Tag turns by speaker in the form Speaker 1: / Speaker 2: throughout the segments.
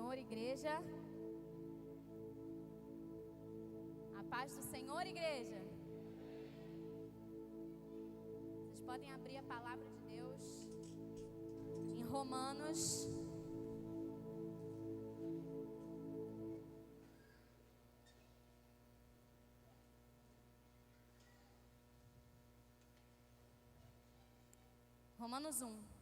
Speaker 1: Senhor, igreja. A paz do Senhor, igreja. Vocês podem abrir a palavra de Deus em Romanos. Romanos 1.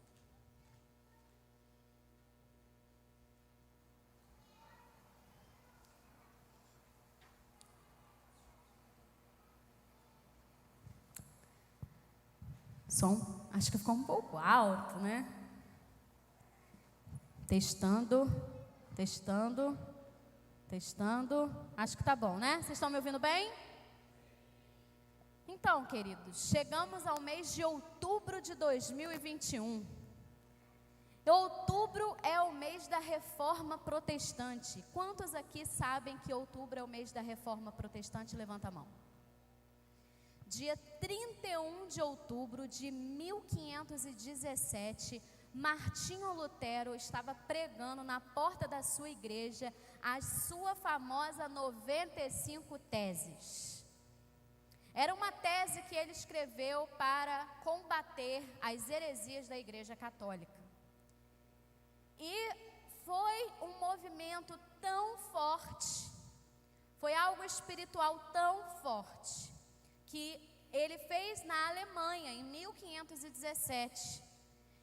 Speaker 1: Som, acho que ficou um pouco alto, né? Testando. Acho que tá bom, né? Vocês estão me ouvindo bem? Então, queridos, chegamos ao mês de outubro de 2021. Outubro é o mês da Reforma Protestante. Quantos aqui sabem que outubro é o mês da Reforma Protestante? Levanta a mão. Dia 31 de outubro de 1517, Martinho Lutero estava pregando na porta da sua igreja a sua famosa 95 teses. Era uma tese que ele escreveu para combater as heresias da Igreja Católica. E foi um movimento tão forte, foi algo espiritual tão forte, que ele fez na Alemanha em 1517,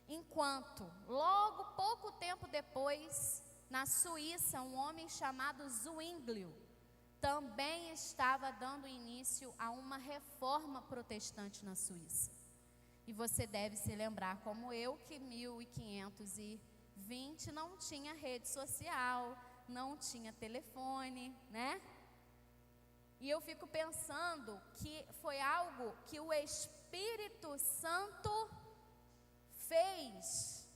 Speaker 1: enquanto logo pouco tempo depois, na Suíça, um homem chamado Zwinglio também estava dando início a uma reforma protestante na Suíça. E você deve se lembrar, como eu, que 1520 não tinha rede social, não tinha telefone, né? E eu fico pensando que foi algo que o Espírito Santo fez,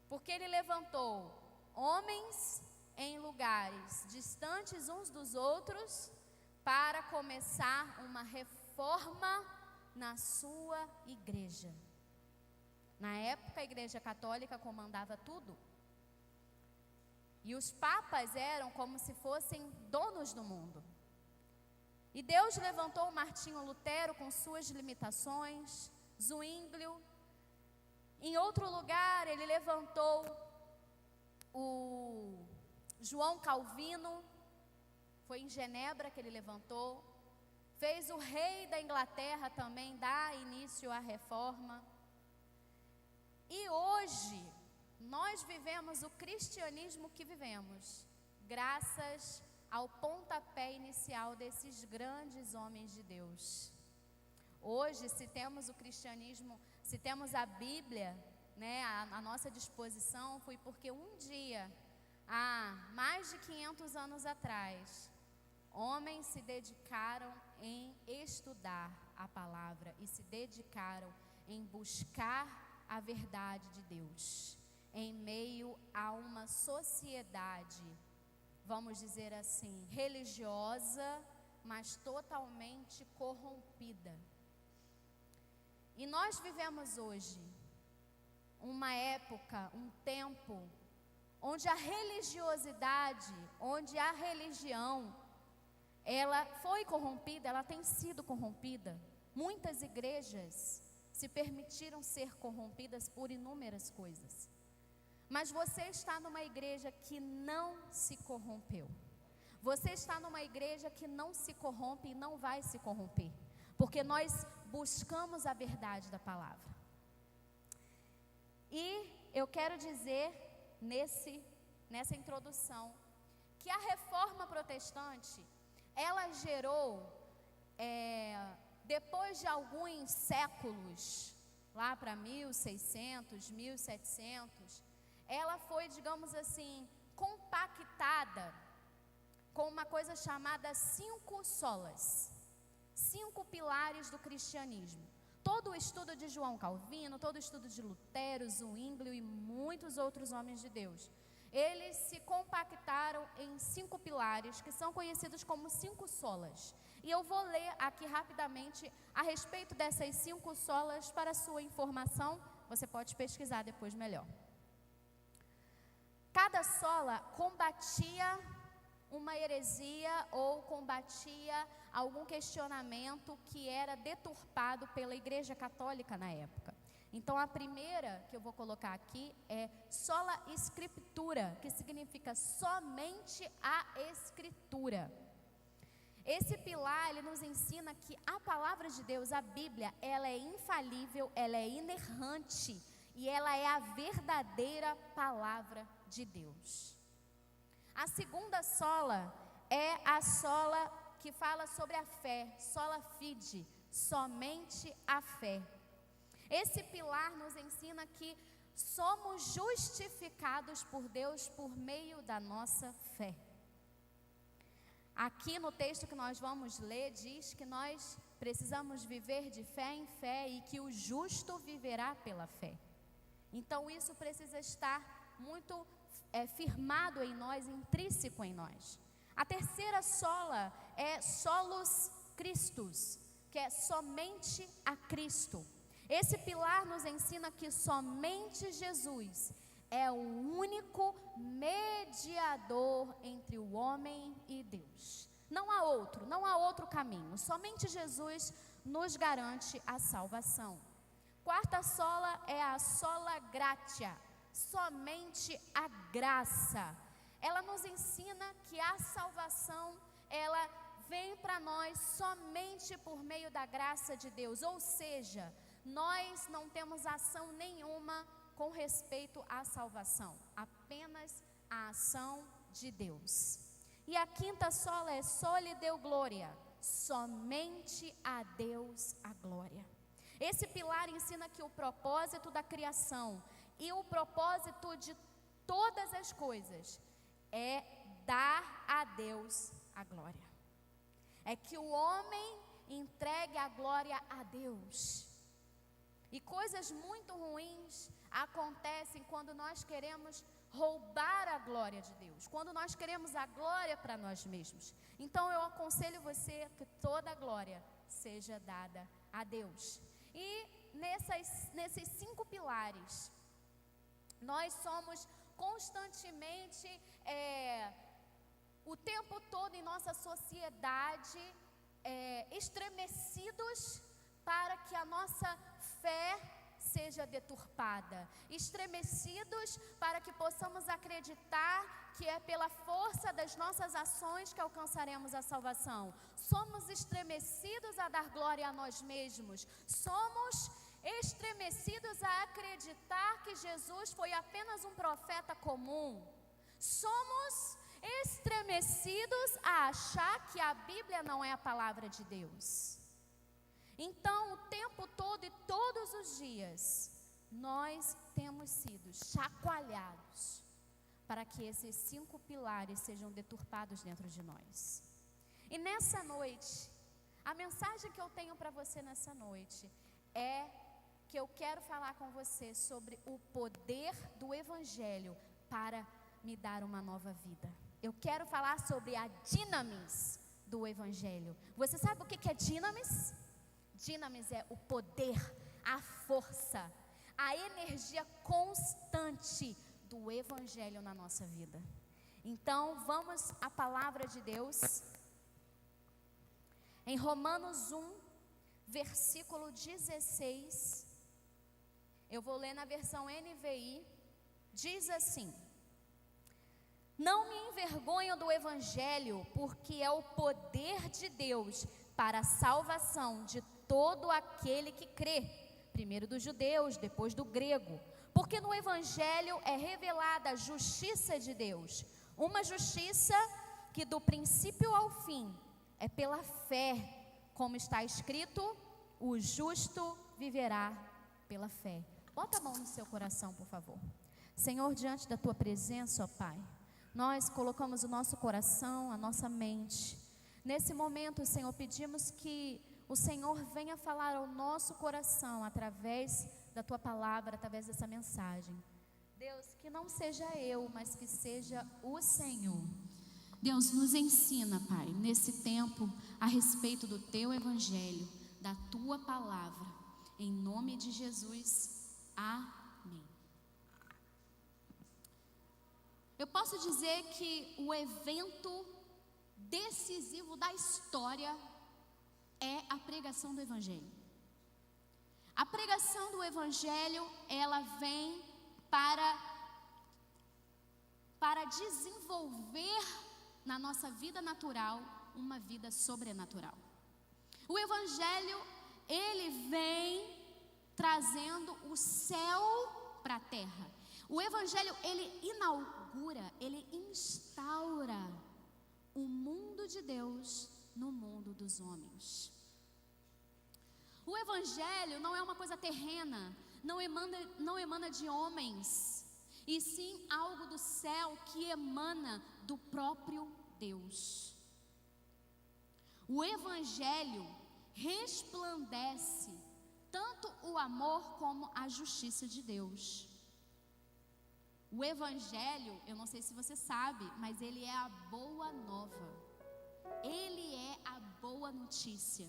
Speaker 1: porque ele levantou homens em lugares distantes uns dos outros para começar uma reforma na sua igreja. Na época, a Igreja Católica comandava tudo. E os papas eram como se fossem donos do mundo. E Deus levantou Martinho Lutero com suas limitações, Zwinglio. Em outro lugar, ele levantou o João Calvino, foi em Genebra que ele levantou. Fez o rei da Inglaterra também dar início à reforma. E hoje, nós vivemos o cristianismo que vivemos, graças ao pontapé inicial desses grandes homens de Deus. Hoje, se temos o cristianismo, se temos a Bíblia, né, à nossa disposição, foi porque um dia, há mais de 500 anos atrás, homens se dedicaram em estudar a palavra e se dedicaram em buscar a verdade de Deus, em meio a uma sociedade, vamos dizer assim, religiosa, mas totalmente corrompida. E nós vivemos hoje uma época, um tempo, onde a religiosidade, onde a religião, ela foi corrompida, ela tem sido corrompida. Muitas igrejas se permitiram ser corrompidas por inúmeras coisas. Mas você está numa igreja que não se corrompeu. Você está numa igreja que não se corrompe e não vai se corromper. Porque nós buscamos a verdade da palavra. E eu quero dizer nessa introdução que a reforma protestante, ela gerou, depois de alguns séculos, lá para 1600, 1700, ela foi, digamos assim, compactada com uma coisa chamada 5 solas, 5 pilares do cristianismo. Todo o estudo de João Calvino, todo o estudo de Lutero, Zwinglio e muitos outros homens de Deus, eles se compactaram em 5 pilares que são conhecidos como 5 solas. E eu vou ler aqui rapidamente a respeito dessas 5 solas para sua informação. Você pode pesquisar depois melhor. Cada sola combatia uma heresia ou combatia algum questionamento que era deturpado pela Igreja Católica na época. Então, a primeira que eu vou colocar aqui é sola scriptura, que significa somente a Escritura. Esse pilar, ele nos ensina que a palavra de Deus, a Bíblia, ela é infalível, ela é inerrante e ela é a verdadeira palavra de Deus. A segunda sola é a sola que fala sobre a fé, sola fide, somente a fé. Esse pilar nos ensina que somos justificados por Deus por meio da nossa fé. Aqui no texto que nós vamos ler, diz que nós precisamos viver de fé em fé e que o justo viverá pela fé. Então isso precisa estar muito firmado em nós, intrínseco em nós. A terceira sola é solus Christus, que é somente a Cristo. Esse pilar nos ensina que somente Jesus é o único mediador entre o homem e Deus. Não há outro caminho. Somente Jesus nos garante a salvação. Quarta sola é a sola gratia, somente a graça. Ela nos ensina que a salvação, ela vem para nós somente por meio da graça de Deus, ou seja, nós não temos ação nenhuma com respeito à salvação, apenas a ação de Deus. E a quinta sola é soli deo gloria, somente a Deus a glória. Esse pilar ensina que o propósito da criação e o propósito de todas as coisas é dar a Deus a glória. É que o homem entregue a glória a Deus. E coisas muito ruins acontecem quando nós queremos roubar a glória de Deus, quando nós queremos a glória para nós mesmos. Então eu aconselho você que toda a glória seja dada a Deus. E nesses 5 pilares, nós somos constantemente, o tempo todo em nossa sociedade, estremecidos para que a nossa fé seja deturpada, estremecidos para que possamos acreditar que é pela força das nossas ações que alcançaremos a salvação. Somos estremecidos a dar glória a nós mesmos, somos estremecidos a acreditar que Jesus foi apenas um profeta comum, somos estremecidos a achar que a Bíblia não é a palavra de Deus. Então, o tempo todo e todos os dias, nós temos sido chacoalhados para que esses 5 pilares sejam deturpados dentro de nós. E nessa noite, a mensagem que eu tenho para você nessa noite é que eu quero falar com você sobre o poder do Evangelho para me dar uma nova vida. Eu quero falar sobre a dinamis do Evangelho. Você sabe o que é dinamis? Dinamis é o poder, a força, a energia constante do Evangelho na nossa vida. Então, vamos à palavra de Deus. Em Romanos 1, versículo 16, eu vou ler na versão NVI, diz assim: não me envergonho do Evangelho, porque é o poder de Deus para a salvação de todo aquele que crê, primeiro dos judeus, depois do grego. Porque no Evangelho é revelada a justiça de Deus, uma justiça que do princípio ao fim é pela fé, como está escrito, o justo viverá pela fé. Bota a mão no seu coração, por favor. Senhor, diante da tua presença, ó Pai, nós colocamos o nosso coração, a nossa mente. Nesse momento, Senhor, pedimos que o Senhor venha falar ao nosso coração através da tua palavra, através dessa mensagem. Deus, que não seja eu, mas que seja o Senhor. Deus, nos ensina, Pai, nesse tempo, a respeito do teu Evangelho, da tua palavra. Em nome de Jesus, amém. eu posso dizer que o evento decisivo da história é a pregação do Evangelho. A pregação do Evangelho, ela vem para desenvolver na nossa vida natural uma vida sobrenatural. O Evangelho, ele vem trazendo o céu para a terra. O Evangelho, ele inaugura, ele instaura o mundo de Deus no mundo dos homens. O Evangelho não é uma coisa terrena, não emana de homens, e sim algo do céu que emana do próprio Deus. O Evangelho resplandece tanto o amor como a justiça de Deus. O Evangelho, eu não sei se você sabe, mas ele é a boa nova. Ele é a boa notícia.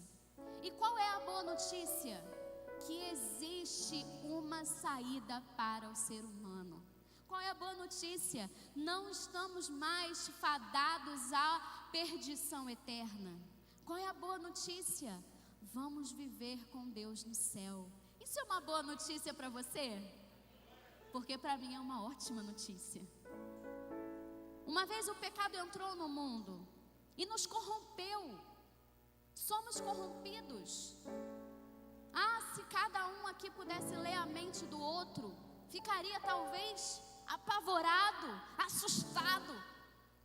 Speaker 1: E qual é a boa notícia? Que existe uma saída para o ser humano. Qual é a boa notícia? Não estamos mais fadados à perdição eterna. Qual é a boa notícia? Vamos viver com Deus no céu. Isso é uma boa notícia para você? Porque para mim é uma ótima notícia. Uma vez o pecado entrou no mundo e nos corrompeu. Somos corrompidos. Se cada um aqui pudesse ler a mente do outro, ficaria talvez apavorado, assustado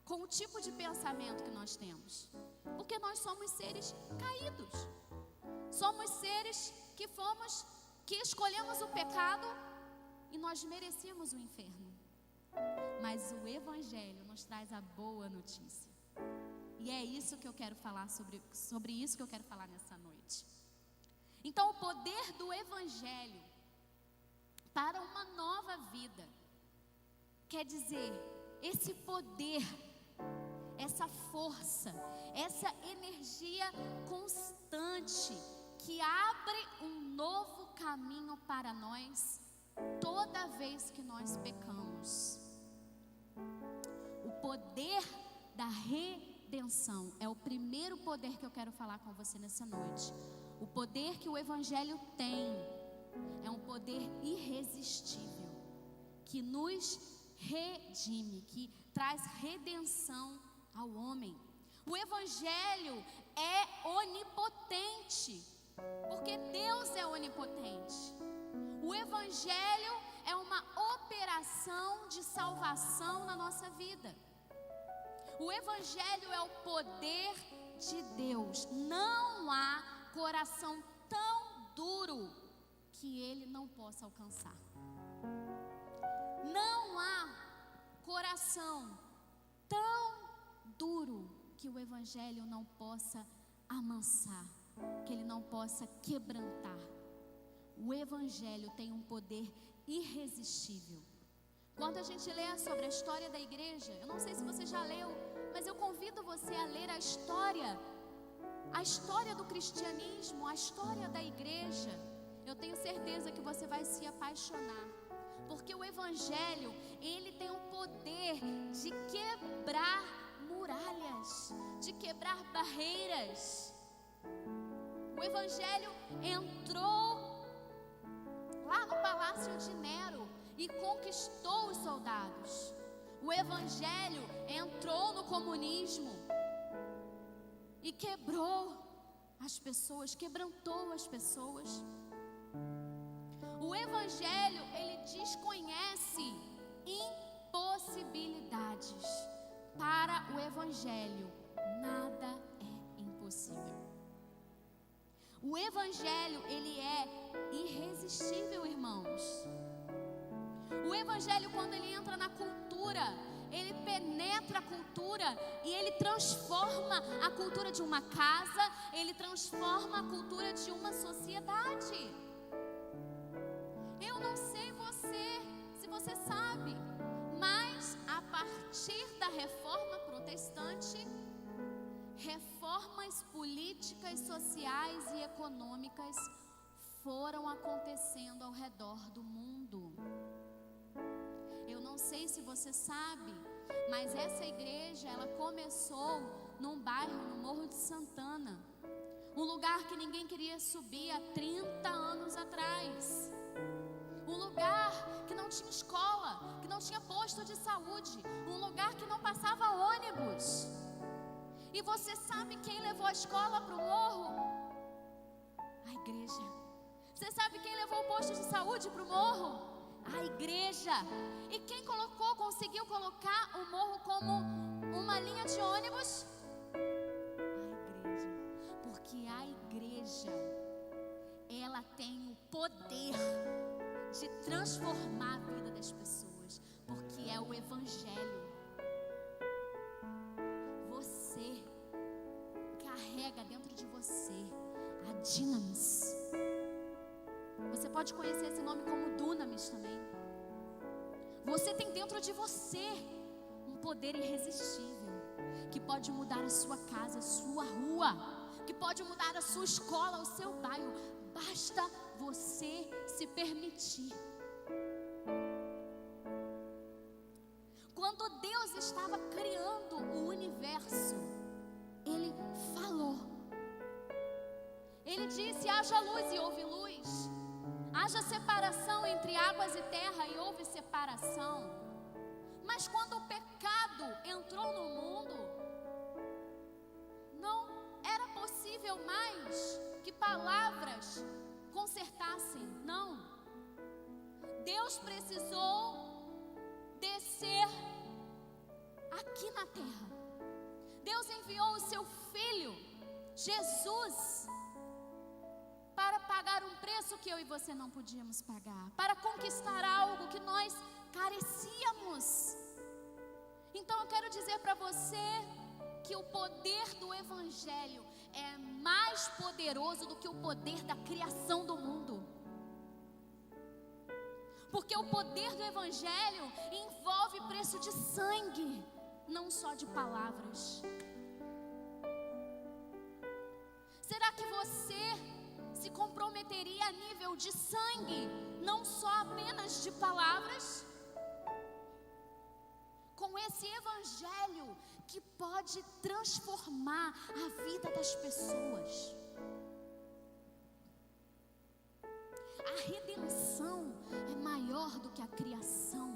Speaker 1: com o tipo de pensamento que nós temos. Porque nós somos seres caídos. Somos seres que escolhemos o pecado e nós merecíamos o inferno. Mas o Evangelho nos traz a boa notícia. E é isso que eu quero falar sobre isso que eu quero falar nessa noite. Então, o poder do Evangelho para uma nova vida, quer dizer, esse poder, essa força, essa energia constante que abre um novo caminho para nós toda vez que nós pecamos. O poder da redenção é o primeiro poder que eu quero falar com você nessa noite. O poder que o Evangelho tem é um poder irresistível, que nos redime, que traz redenção ao homem. O Evangelho é onipotente, porque Deus é onipotente. O Evangelho é uma operação de salvação na nossa vida. O Evangelho é o poder de Deus. Não há coração tão duro que ele não possa alcançar. Não há coração tão duro que o Evangelho não possa amansar, que ele não possa quebrantar. O Evangelho tem um poder irresistível. Quando a gente lê sobre a história da igreja, eu não sei se você já leu, mas eu convido você a ler a história do cristianismo, a história da igreja. Eu tenho certeza que você vai se apaixonar, porque o Evangelho, ele tem o poder de quebrar muralhas, de quebrar barreiras. O Evangelho entrou lá no palácio de Nero e conquistou os soldados. O Evangelho entrou no comunismo e quebrou as pessoas, quebrantou as pessoas. O Evangelho, ele desconhece impossibilidades. Para o Evangelho, nada é impossível. O Evangelho, ele é irresistível, irmãos. O Evangelho, quando ele entra na cultura, ele penetra a cultura e ele transforma a cultura de uma casa, ele transforma a cultura de uma sociedade. Eu não sei se você sabe, mas a partir da reforma protestante, reformas políticas, sociais e econômicas foram acontecendo ao redor do mundo. Eu não sei se você sabe, Mas essa igreja, ela começou num bairro, no Morro de Santana. Um lugar que ninguém queria subir há 30 anos atrás. Um lugar que não tinha escola, que não tinha posto de saúde. Um lugar que não passava ônibus. E você sabe quem levou a escola para o morro? A igreja. Você sabe quem levou o posto de saúde para o morro? A igreja. E quem conseguiu colocar o morro como uma linha de ônibus? A igreja. Porque a igreja, ela tem o poder de transformar a vida das pessoas. Porque é o evangelho. Você carrega dentro de você a Dinamis. Você pode conhecer esse nome como Dunamis também. Você tem dentro de você um poder irresistível, que pode mudar a sua casa, a sua rua, que pode mudar a sua escola, o seu bairro. Basta você se permitir. Quando Deus estava criando o universo, Ele falou. Ele disse: haja luz e houve luz. Haja separação entre águas e terra e houve separação. Mas quando o pecado entrou no mundo, não era possível mais que palavras consertassem. Não. Deus precisou descer aqui na terra. Deus enviou o seu Filho, Jesus, para pagar um preço que eu e você não podíamos pagar, para conquistar algo que nós carecíamos. Então eu quero dizer para você que o poder do evangelho é mais poderoso do que o poder da criação do mundo. Porque o poder do evangelho envolve preço de sangue, não só de palavras. Será que você se comprometeria a nível de sangue, não só apenas de palavras? Com esse evangelho que pode transformar a vida das pessoas. A redenção é maior do que a criação.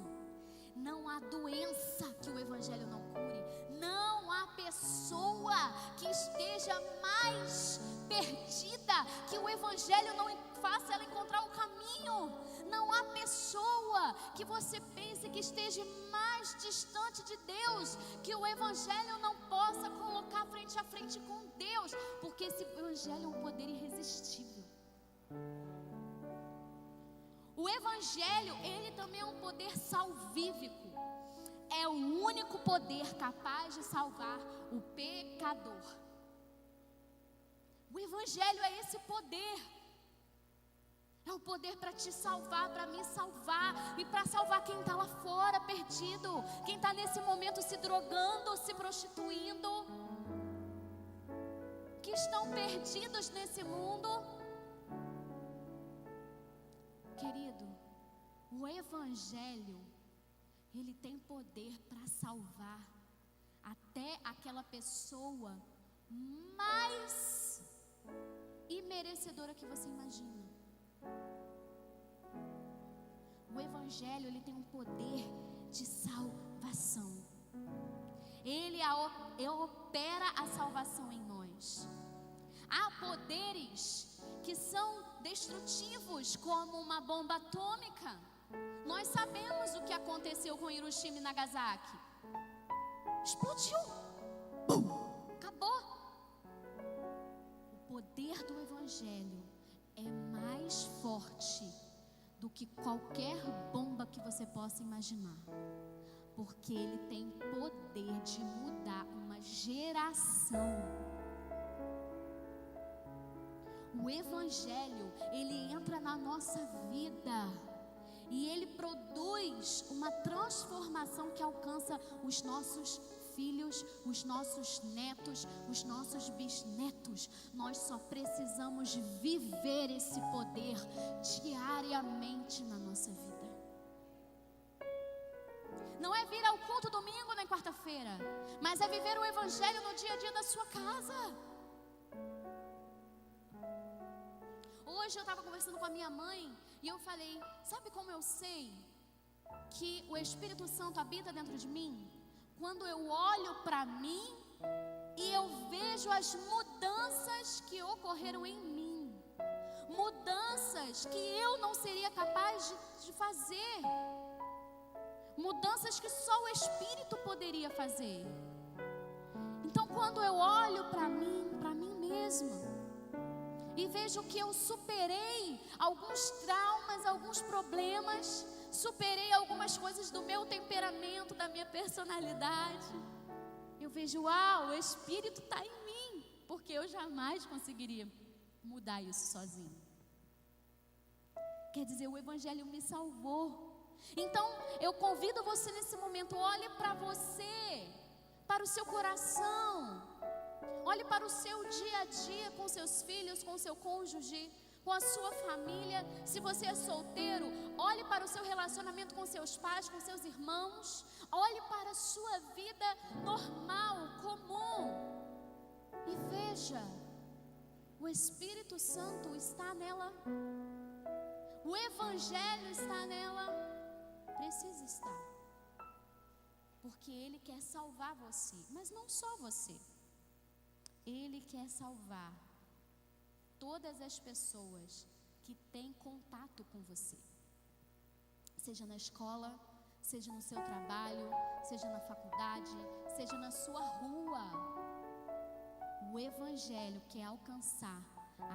Speaker 1: Não há doença que o evangelho não cure. Não há pessoa que esteja mais perdida que o evangelho não faça ela encontrar o caminho. Não há pessoa que você pense que esteja mais distante de Deus, que o evangelho não possa colocar frente a frente com Deus, porque esse evangelho é um poder irresistível. O evangelho, ele também é um poder salvífico. É o único poder capaz de salvar o pecador. O evangelho é esse poder. É o poder para te salvar, para me salvar e para salvar quem está lá fora perdido, quem está nesse momento se drogando, se prostituindo, que estão perdidos nesse mundo. Querido, o evangelho, ele tem poder para salvar até aquela pessoa mais imerecedora que você imagina. O evangelho, ele tem um poder de salvação. Ele opera a salvação em nós. Há poderes que são destrutivos, como uma bomba atômica. Nós sabemos o que aconteceu com Hiroshima e Nagasaki. Explodiu. Bum! Acabou. O poder do evangelho é mais forte do que qualquer bomba que você possa imaginar, porque ele tem poder de mudar uma geração. O evangelho, ele entra na nossa vida e ele produz uma transformação que alcança os nossos filhos, os nossos netos, os nossos bisnetos. Nós só precisamos viver esse poder diariamente na nossa vida. Não é vir ao culto domingo, nem quarta-feira, mas é viver o Evangelho no dia a dia da sua casa. Hoje eu estava conversando com a minha mãe e eu falei: sabe como eu sei que o Espírito Santo habita dentro de mim? Quando eu olho para mim e eu vejo as mudanças que ocorreram em mim, mudanças que eu não seria capaz de fazer, mudanças que só o Espírito poderia fazer. Então, quando eu olho para mim mesma, e vejo que eu superei alguns traumas, alguns problemas, superei algumas coisas do meu temperamento, da minha personalidade, eu vejo, uau, o Espírito está em mim, porque eu jamais conseguiria mudar isso sozinho. Quer dizer, o Evangelho me salvou. Então, eu convido você nesse momento, olhe para você, para o seu coração, olhe para o seu dia a dia com seus filhos, com seu cônjuge, com a sua família. Se você é solteiro, olhe para o seu relacionamento com seus pais, com seus irmãos. Olhe para a sua vida normal, comum, e veja, o Espírito Santo está nela, o Evangelho está nela, precisa estar, porque Ele quer salvar você, mas não só você. Ele quer salvar todas as pessoas que têm contato com você, seja na escola, seja no seu trabalho, seja na faculdade, seja na sua rua. O Evangelho quer alcançar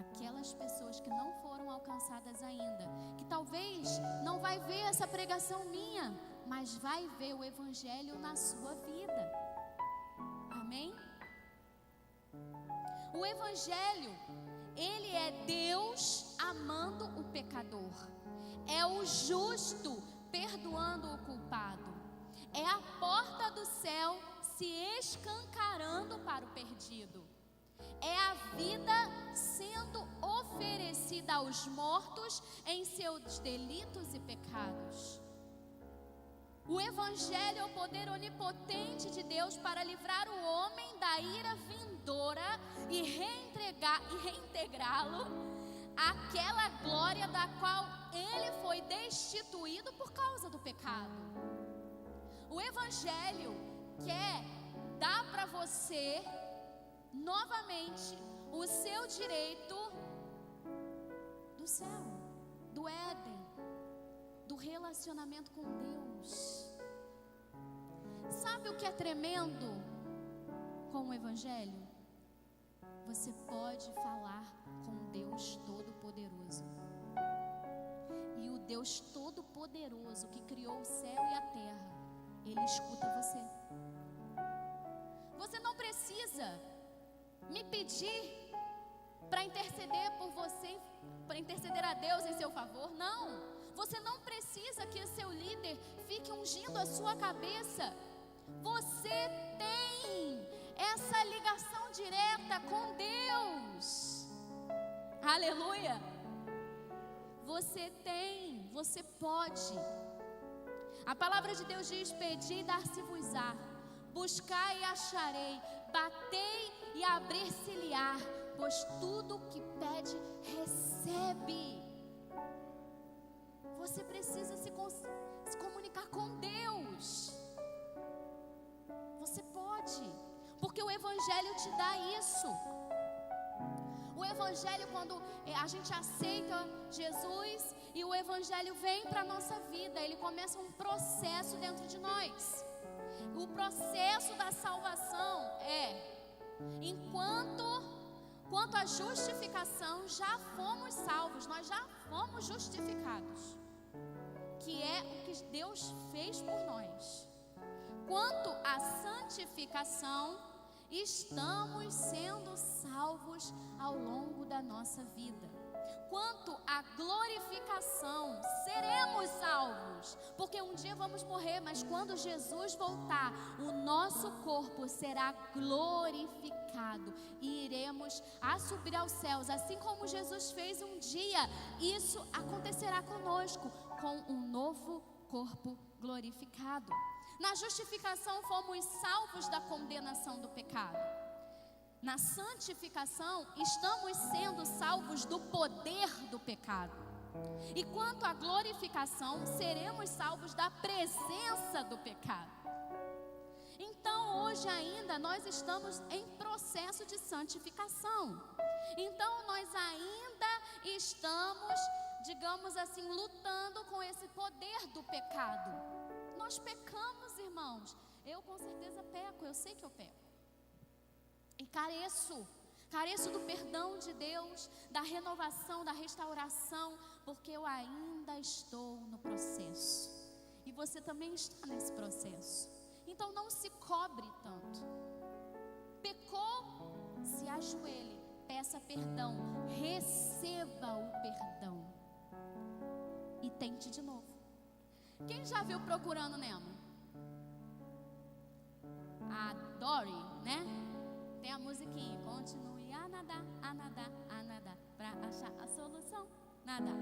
Speaker 1: aquelas pessoas que não foram alcançadas ainda, que talvez não vai ver essa pregação minha, mas vai ver o Evangelho na sua vida. Amém? O Evangelho, ele é Deus amando o pecador, é o justo perdoando o culpado, é a porta do céu se escancarando para o perdido, é a vida sendo oferecida aos mortos em seus delitos e pecados. O Evangelho é o poder onipotente de Deus para livrar o homem da ira vindoura e reintegrá-lo àquela glória da qual ele foi destituído por causa do pecado. O Evangelho quer dar para você novamente o seu direito do céu, do Éden, do relacionamento com Deus. Sabe o que é tremendo com o Evangelho? Você pode falar com Deus Todo-Poderoso. E o Deus Todo-Poderoso que criou o céu e a terra, Ele escuta você. Você não precisa me pedir para interceder por você, para interceder a Deus em seu favor. Não, você não precisa que o seu líder fique ungindo a sua cabeça. Você tem essa ligação direta com Deus. Aleluia. Você tem, você pode. A palavra de Deus diz: pedi e dar-se-vos-á, buscai e acharei, batei e abrir-se-lhe-á, pois tudo o que pede, recebe. Você precisa se comunicar com Deus. Você pode, porque o Evangelho te dá isso. O Evangelho, quando a gente aceita Jesus e o Evangelho vem para a nossa vida, ele começa um processo dentro de nós. O processo da salvação quanto à justificação, já fomos salvos, nós já fomos justificados, que é o que Deus fez por nós. Quanto à santificação, estamos sendo salvos ao longo da nossa vida. Quanto à glorificação, seremos salvos, porque um dia vamos morrer, mas quando Jesus voltar, o nosso corpo será glorificado e iremos a subir aos céus, assim como Jesus fez um dia. Isso acontecerá conosco, com um novo corpo glorificado. Na justificação fomos salvos da condenação do pecado. Na santificação estamos sendo salvos do poder do pecado. E quanto à glorificação, seremos salvos da presença do pecado. Então hoje ainda nós estamos em processo de santificação. Então nós ainda estamos, digamos assim, lutando com esse poder do pecado. Nós pecamos, irmãos. Eu com certeza peco, eu sei que eu peco. E careço do perdão de Deus, da renovação, da restauração, porque eu ainda estou no processo. E você também está nesse processo. Então não se cobre tanto. Pecou, se ajoelhe, peça perdão, receba o perdão e tente de novo. Quem já viu Procurando Nemo? A Dory, né? Tem a musiquinha, continue a nadar, pra achar a solução, nadar.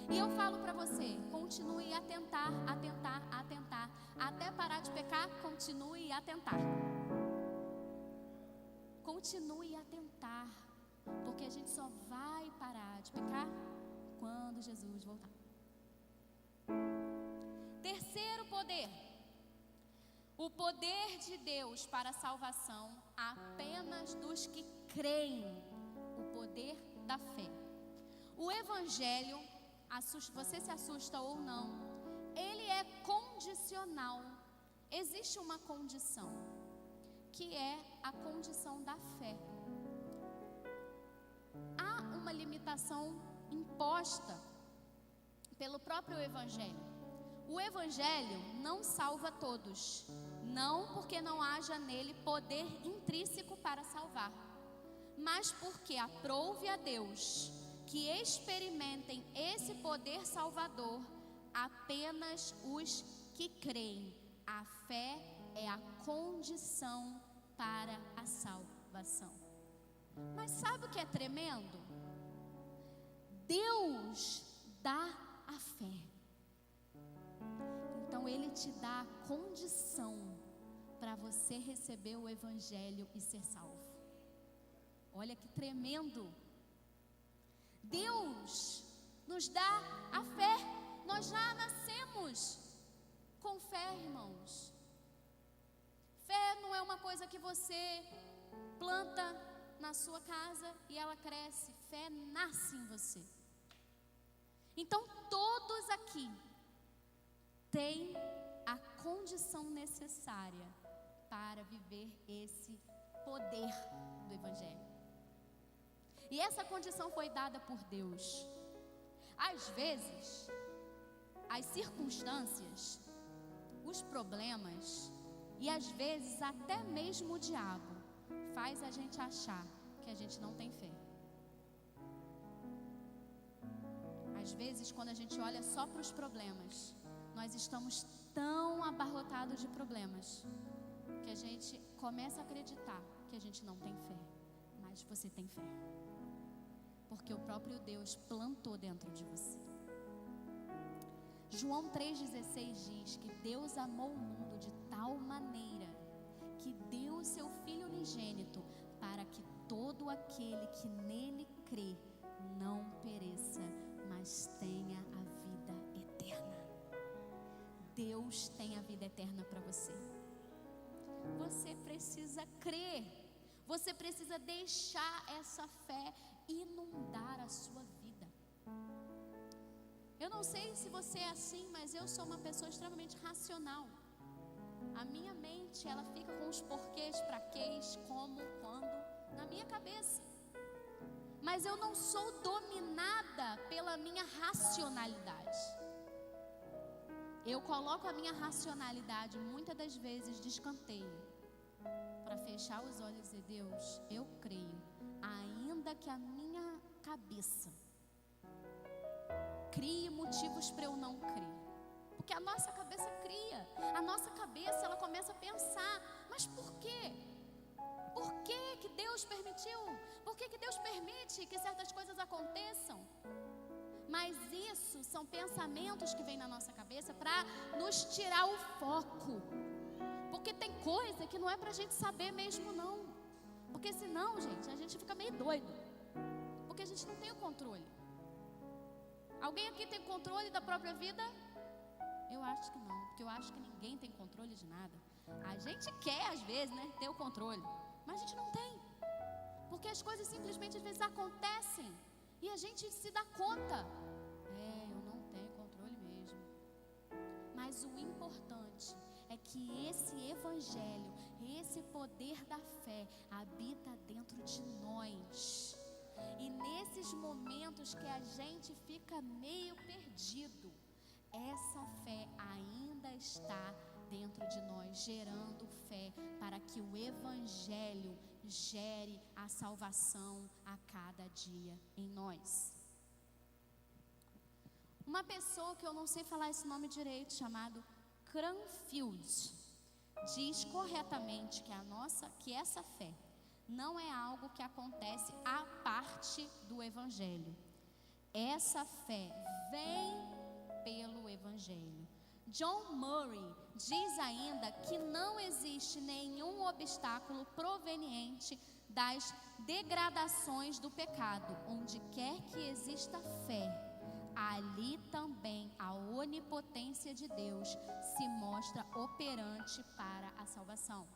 Speaker 1: E eu falo pra você, continue a tentar, até parar de pecar, continue a tentar. Continue a tentar, porque a gente só vai parar de pecar quando Jesus voltar. Terceiro poder. O poder de Deus para a salvação apenas dos que creem. O poder da fé. O Evangelho, você se assusta ou não, ele é condicional. Existe uma condição, que é a condição da fé. Há uma limitação imposta pelo próprio Evangelho. O Evangelho não salva todos, não porque não haja nele poder intrínseco para salvar, mas porque aprouve a Deus que experimentem esse poder salvador apenas os que creem. A fé é a condição para a salvação. Mas sabe o que é tremendo? Deus dá a fé. Então Ele te dá a condição para você receber o Evangelho e ser salvo. Olha que tremendo. Deus nos dá a fé. Nós já nascemos com fé, irmãos. Fé não é uma coisa que você planta na sua casa e ela cresce. Fé nasce em você. Então todos aqui têm a condição necessária para viver esse poder do Evangelho. E essa condição foi dada por Deus. Às vezes, as circunstâncias, os problemas e às vezes até mesmo o diabo faz a gente achar que a gente não tem fé. Às vezes, quando a gente olha só para os problemas, nós estamos tão abarrotados de problemas que a gente começa a acreditar que a gente não tem fé. Mas você tem fé, porque o próprio Deus plantou dentro de você. João 3,16 diz que Deus amou o mundo de tal maneira que deu o seu Filho unigênito para que todo aquele que nele crê não pereça, mas tenha a vida eterna. Deus tem a vida eterna para você. Você precisa crer. Você precisa deixar essa fé inundar a sua vida. Eu não sei se você é assim, mas eu sou uma pessoa extremamente racional. A minha mente, ela fica com os porquês, praquês, como, quando, na minha cabeça. Mas eu não sou dominada pela minha racionalidade. Eu coloco a minha racionalidade muitas das vezes de escanteio para fechar os olhos e dizer: Deus, eu creio, ainda que a minha cabeça crie motivos para eu não crer. Porque a nossa cabeça cria, a nossa cabeça ela começa a pensar: mas por quê? Por que que Deus permitiu? Por que que Deus permite que certas coisas aconteçam? Mas isso são pensamentos que vêm na nossa cabeça para nos tirar o foco. Porque tem coisa que não é pra gente saber mesmo não. Porque senão, gente, a gente fica meio doido. Porque a gente não tem o controle. Alguém aqui tem controle da própria vida? Eu acho que não, porque eu acho que ninguém tem controle de nada. A gente quer às vezes, né, ter o controle, mas a gente não tem. Porque as coisas simplesmente às vezes acontecem e a gente se dá conta. Eu não tenho controle mesmo. Mas o importante é que esse evangelho, esse poder da fé habita dentro de nós. E nesses momentos que a gente fica meio perdido, essa fé ainda está dentro de nós, gerando fé para que o evangelho gere a salvação a cada dia em nós. Uma pessoa que eu não sei falar esse nome direito, chamado Cranfield, diz corretamente que essa fé não é algo que acontece à parte do evangelho. Essa fé vem pelo evangelho. John Murray diz ainda que não existe nenhum obstáculo proveniente das degradações do pecado. Onde quer que exista fé, ali também a onipotência de Deus se mostra operante para a salvação.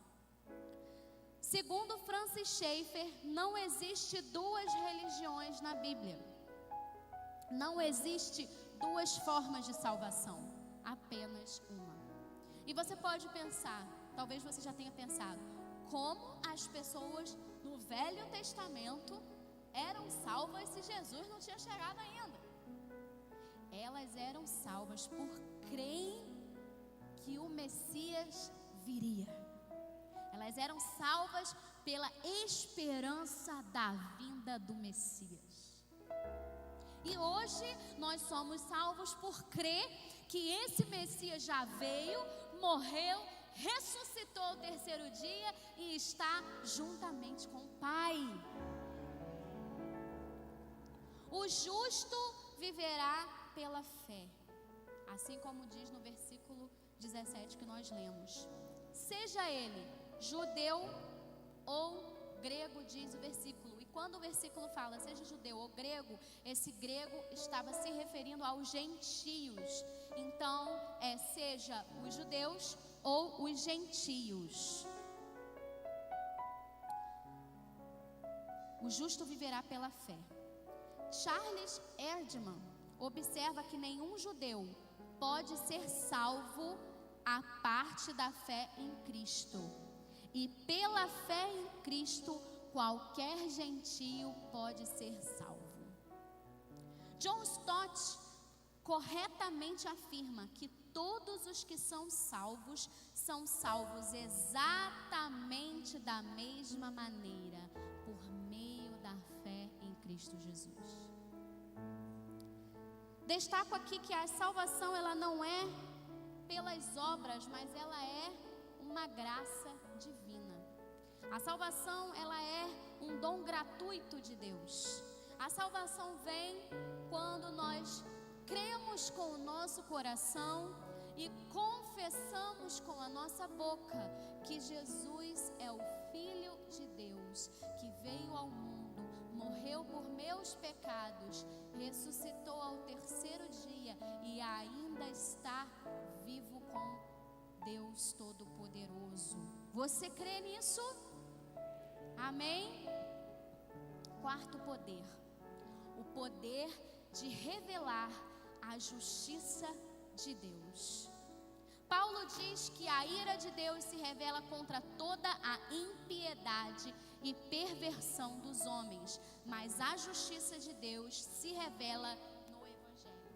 Speaker 1: Segundo Francis Schaeffer, não existe duas religiões na Bíblia. Não existe duas formas de salvação, apenas uma. E você pode pensar, talvez você já tenha pensado, como as pessoas no Velho Testamento eram salvas se Jesus não tinha chegado ainda? Elas eram salvas por crerem que o Messias viria. Elas eram salvas pela esperança da vinda do Messias. E hoje nós somos salvos por crer que esse Messias já veio, morreu, ressuscitou ao terceiro dia e está juntamente com o Pai. O justo viverá pela fé, assim como diz no versículo 17 que nós lemos. Seja ele judeu ou grego, diz o versículo. E quando o versículo fala seja judeu ou grego, esse grego estava se referindo aos gentios. Então, seja os judeus ou os gentios. O justo viverá pela fé. Charles Erdman observa que nenhum judeu pode ser salvo a parte da fé em Cristo. E pela fé em Cristo, qualquer gentio pode ser salvo. John Stott corretamente afirma que todos os que são salvos exatamente da mesma maneira, por meio da fé em Cristo Jesus. Destaco aqui que a salvação ela não é pelas obras, mas ela é uma graça divina. A salvação ela é um dom gratuito de Deus. A salvação vem quando nós cremos com o nosso coração e confessamos com a nossa boca que Jesus é o Filho de Deus, que veio ao mundo, morreu por meus pecados, ressuscitou ao terceiro dia e ainda está vivo com Deus Todo-Poderoso. Você crê nisso? Amém? Quarto poder. O poder de revelar a justiça de Deus. Paulo diz que a ira de Deus se revela contra toda a impiedade e perversão dos homens, mas a justiça de Deus se revela no Evangelho.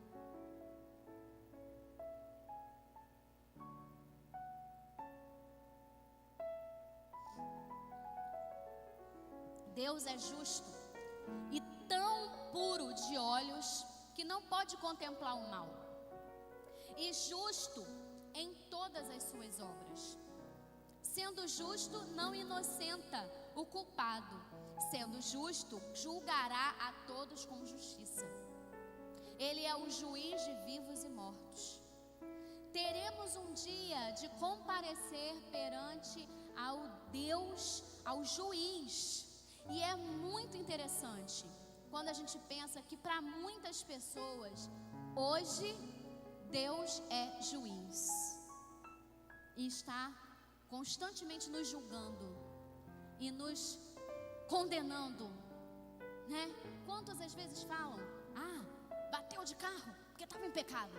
Speaker 1: Deus é justo e tão puro de olhos que não pode contemplar o mal, e justo em todas as suas obras. Sendo justo, não inocenta o culpado. Sendo justo, julgará a todos com justiça. Ele é o juiz de vivos e mortos. teremos um dia de comparecer perante ao Deus, ao juiz. E é muito interessante quando a gente pensa que para muitas pessoas, hoje, Deus é juiz e está constantemente nos julgando e nos condenando, né? Quantas às vezes falam: bateu de carro porque estava em pecado,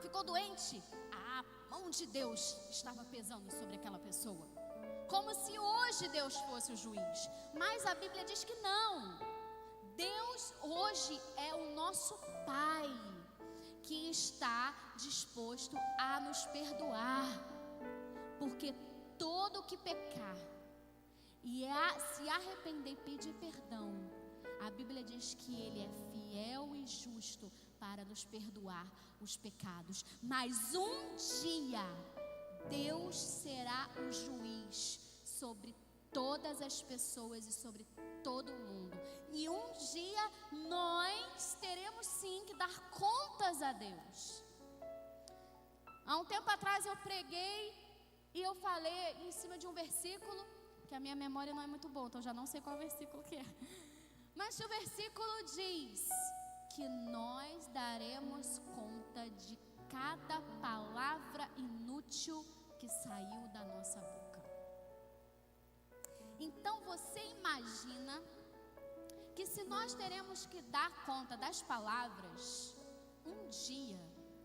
Speaker 1: ficou doente, a mão de Deus estava pesando sobre aquela pessoa, como se hoje Deus fosse o juiz. Mas a Bíblia diz que não. Deus hoje é o nosso Pai, que está disposto a nos perdoar, porque todo que pecar e se arrepender e pedir perdão, a Bíblia diz que Ele é fiel e justo para nos perdoar os pecados. Mas um dia Deus será o juiz sobre todas as pessoas e sobre todo o mundo. E um dia nós teremos sim que dar contas a Deus. Há um tempo atrás eu preguei e eu falei em cima de um versículo, que a minha memória não é muito boa, então já não sei qual versículo que é. Mas o versículo diz que nós daremos conta de cada palavra inútil que saiu da nossa boca. Então você imagina que se nós teremos que dar conta das palavras, um dia,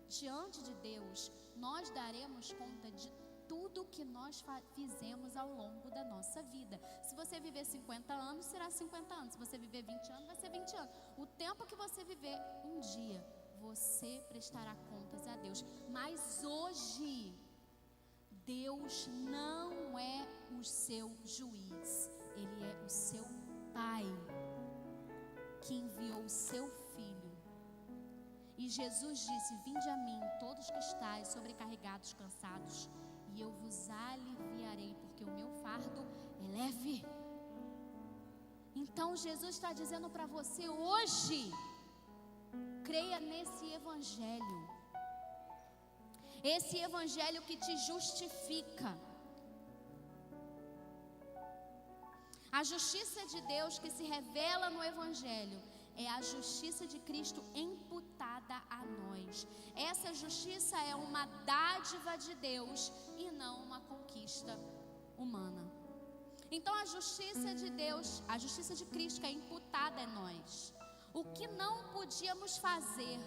Speaker 1: diante de Deus, nós daremos conta de tudo que nós fizemos ao longo da nossa vida. Se você viver 50 anos, será 50 anos. Se você viver 20 anos, vai ser 20 anos. O tempo que você viver, um dia, você prestará contas a Deus. Mas hoje, Deus não é o seu juiz. Ele é o seu Pai, que enviou o seu Filho. E Jesus disse: vinde a mim, todos que estáis sobrecarregados, cansados, e eu vos aliviarei, porque o meu fardo é leve. Então Jesus está dizendo para você hoje: creia nesse evangelho. Esse evangelho que te justifica. A justiça de Deus que se revela no evangelho é a justiça de Cristo imputada a nós. Essa justiça é uma dádiva de Deus e não uma conquista humana. Então a justiça de Deus, a justiça de Cristo que é imputada a nós. O que não podíamos fazer,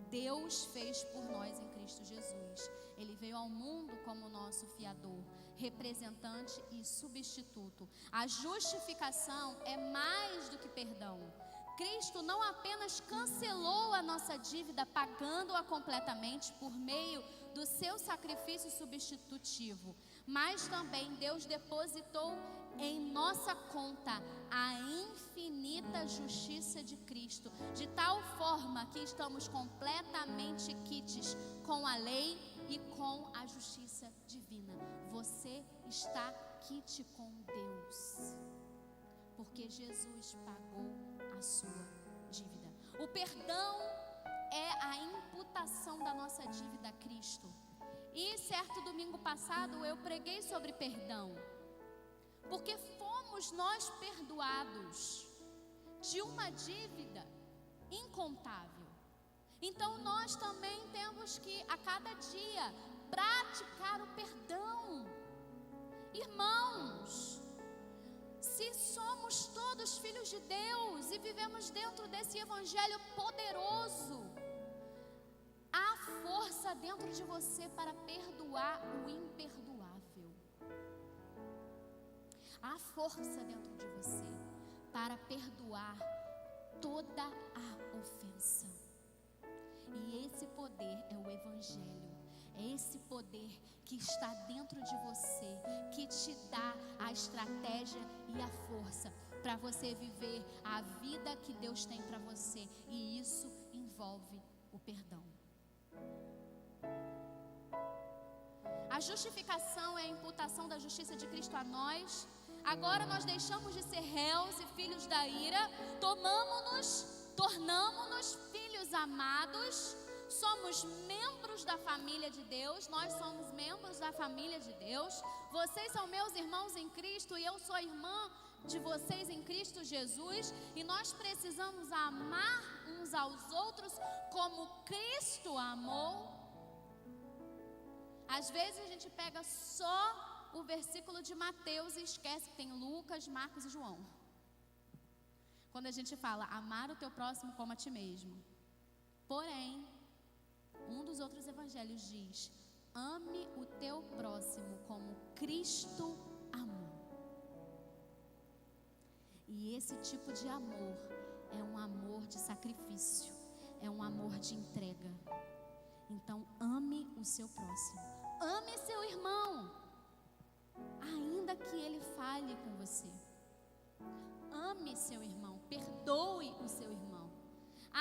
Speaker 1: Deus fez por nós em Cristo Jesus. Ele veio ao mundo como nosso fiador, representante e substituto. A justificação é mais do que perdão. Cristo não apenas cancelou a nossa dívida, pagando-a completamente por meio do seu sacrifício substitutivo, mas também Deus depositou em nossa conta a infinita justiça de Cristo, de tal forma que estamos completamente quites com a lei e com a justiça divina. Você está quite com Deus, porque Jesus pagou a sua dívida. O perdão é a imputação da nossa dívida a Cristo. E certo domingo passado eu preguei sobre perdão, porque fomos nós perdoados de uma dívida incontável. Então nós também temos que a cada dia praticar o perdão. Irmãos, se somos todos filhos de Deus e vivemos dentro desse evangelho poderoso, há força dentro de você para perdoar o imperdoável. Há força dentro de você para perdoar toda a ofensa. E esse poder é o evangelho. É esse poder que está dentro de você, que te dá a estratégia e a força para você viver a vida que Deus tem para você. E isso envolve o perdão. A justificação é a imputação da justiça de Cristo a nós. Agora nós deixamos de ser réus e filhos da ira, tornamo-nos filhos amados, somos membros membros da família de Deus, nós somos membros da família de Deus. Vocês são meus irmãos em Cristo e eu sou irmã de vocês em Cristo Jesus. E nós precisamos amar uns aos outros como Cristo amou. Às vezes a gente pega só o versículo de Mateus e esquece que tem Lucas, Marcos e João. Quando a gente fala amar o teu próximo como a ti mesmo. Porém, um dos outros evangelhos diz: ame o teu próximo como Cristo amou. E esse tipo de amor é um amor de sacrifício, é um amor de entrega. Então, ame o seu próximo, ame seu irmão, ainda que ele falhe com você. Ame seu irmão, perdoe o seu irmão,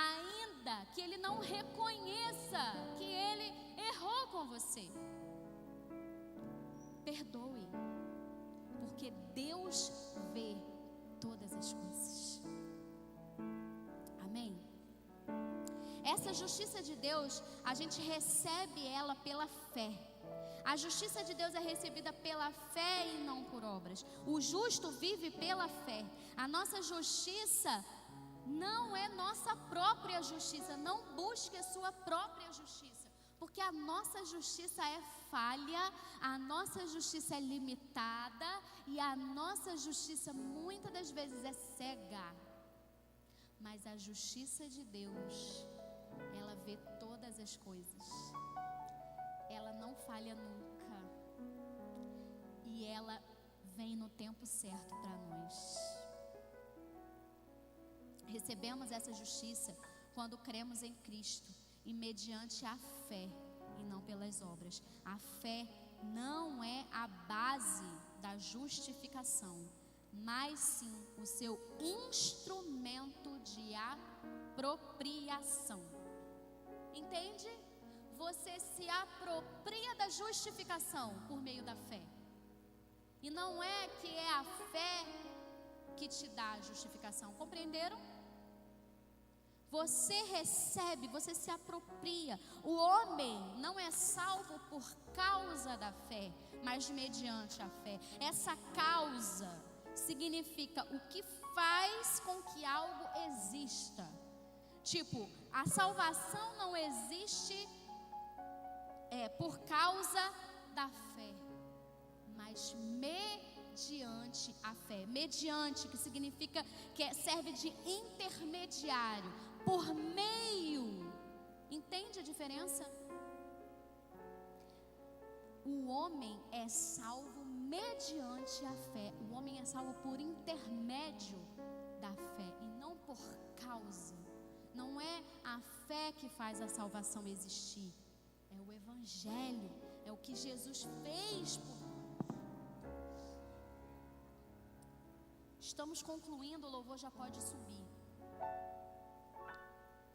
Speaker 1: ainda que ele não reconheça que ele errou com você. Perdoe, porque Deus vê todas as coisas. Amém? Essa justiça de Deus, a gente recebe ela pela fé. A justiça de Deus é recebida pela fé e não por obras. O justo vive pela fé. A nossa justiça não é nossa própria justiça. Não busque a sua própria justiça, porque a nossa justiça é falha, a nossa justiça é limitada e a nossa justiça muitas das vezes é cega. Mas a justiça de Deus, ela vê todas as coisas. Ela não falha nunca. E ela vem no tempo certo para nós. Recebemos essa justiça quando cremos em Cristo e mediante a fé e não pelas obras. A fé não é a base da justificação, mas sim o seu instrumento de apropriação. Entende? Você se apropria da justificação por meio da fé. E não é que é a fé que te dá a justificação. Compreenderam? Você recebe, você se apropria. O homem não é salvo por causa da fé, mas mediante a fé. Essa causa significa o que faz com que algo exista. Tipo, a salvação não existe por causa da fé, mas mediante a fé. Mediante, que significa que serve de intermediário, por meio. Entende a diferença? O homem é salvo mediante a fé. O homem é salvo por intermédio da fé e não por causa. Não é a fé que faz a salvação existir. É o Evangelho, é o que Jesus fez por nós. Estamos concluindo, o louvor já pode subir.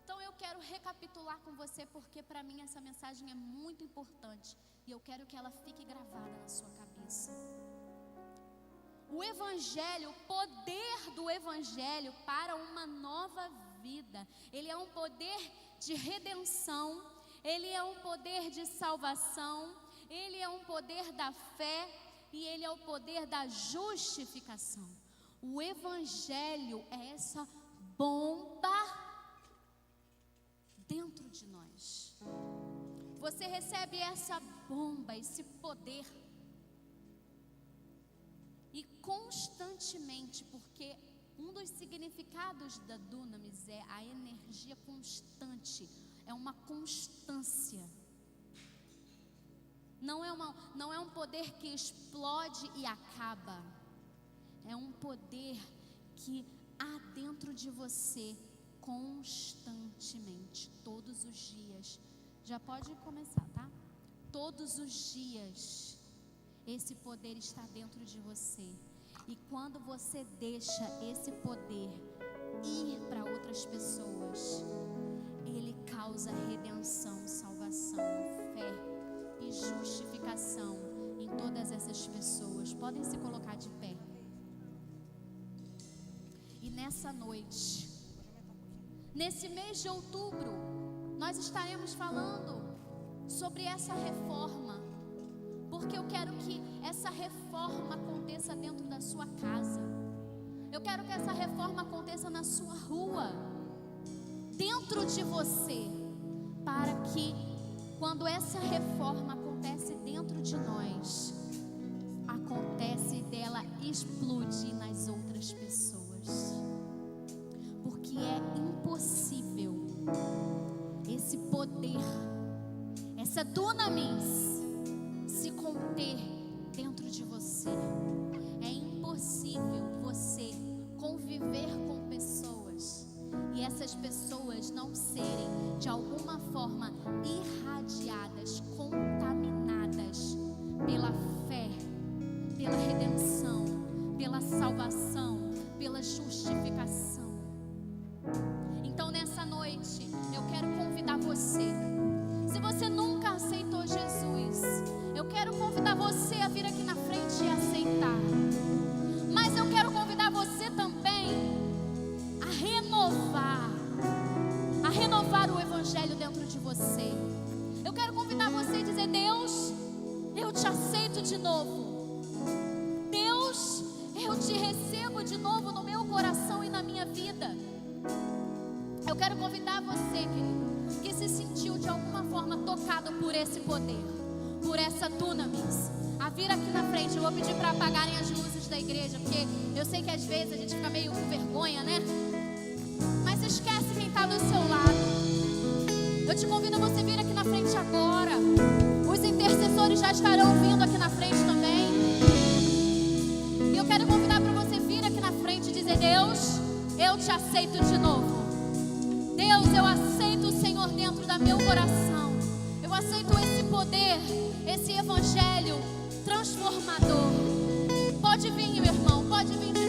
Speaker 1: Então eu quero recapitular com você, porque para mim essa mensagem é muito importante. E eu quero que ela fique gravada na sua cabeça. O Evangelho, o poder do Evangelho para uma nova vida. Ele é um poder de redenção. Ele é um poder de salvação, ele é um poder da fé e ele é o poder da justificação. O Evangelho é essa bomba dentro de nós. Você recebe essa bomba, esse poder, e constantemente, porque um dos significados da dunamis é a energia constante. É uma constância. Não é um poder que explode e acaba. É um poder que há dentro de você constantemente, todos os dias. Já pode começar, tá? Todos os dias esse poder está dentro de você. E quando você deixa esse poder ir para outras pessoas, ele causa redenção, salvação, fé e justificação em todas essas pessoas. Podem se colocar de pé. E nessa noite, nesse mês de outubro, nós estaremos falando sobre essa reforma, porque eu quero que essa reforma aconteça dentro da sua casa. Eu quero que essa reforma aconteça na sua rua, dentro de você, para que quando essa reforma acontece dentro de nós, acontece dela explodir nas outras pessoas. Porque é impossível esse poder, essa dunamis se conter dentro de você. É impossível você conviver com pessoas e essas pessoas não serem de alguma forma irradiadas, contaminadas pela fé, pela redenção, pela salvação, pela justificação. Então nessa noite eu quero convidar você, se você nunca aceitou Jesus, eu quero convidar você a vir aqui na frente e aceitar. Mas eu quero convidar você também a renovar o evangelho dentro de você. Eu quero convidar você a dizer: Deus, eu te aceito de novo. Deus, eu te recebo de novo no meu coração e na minha vida. Eu quero convidar você, querido, que se sentiu de alguma forma tocado por esse poder, por essa dunamis, a vir aqui na frente. Eu vou pedir para apagarem as luzes da igreja, porque eu sei que às vezes a gente fica meio com vergonha, né? Mas esquece quem está do seu lado. Eu te convido a você vir aqui na frente agora. Os intercessores já estarão vindo aqui na frente também. E eu quero convidar para você vir aqui na frente e dizer: Deus, eu te aceito de novo. Deus, eu aceito o Senhor dentro do meu coração. Eu aceito esse poder, esse evangelho transformador. Pode vir, meu irmão, pode vir.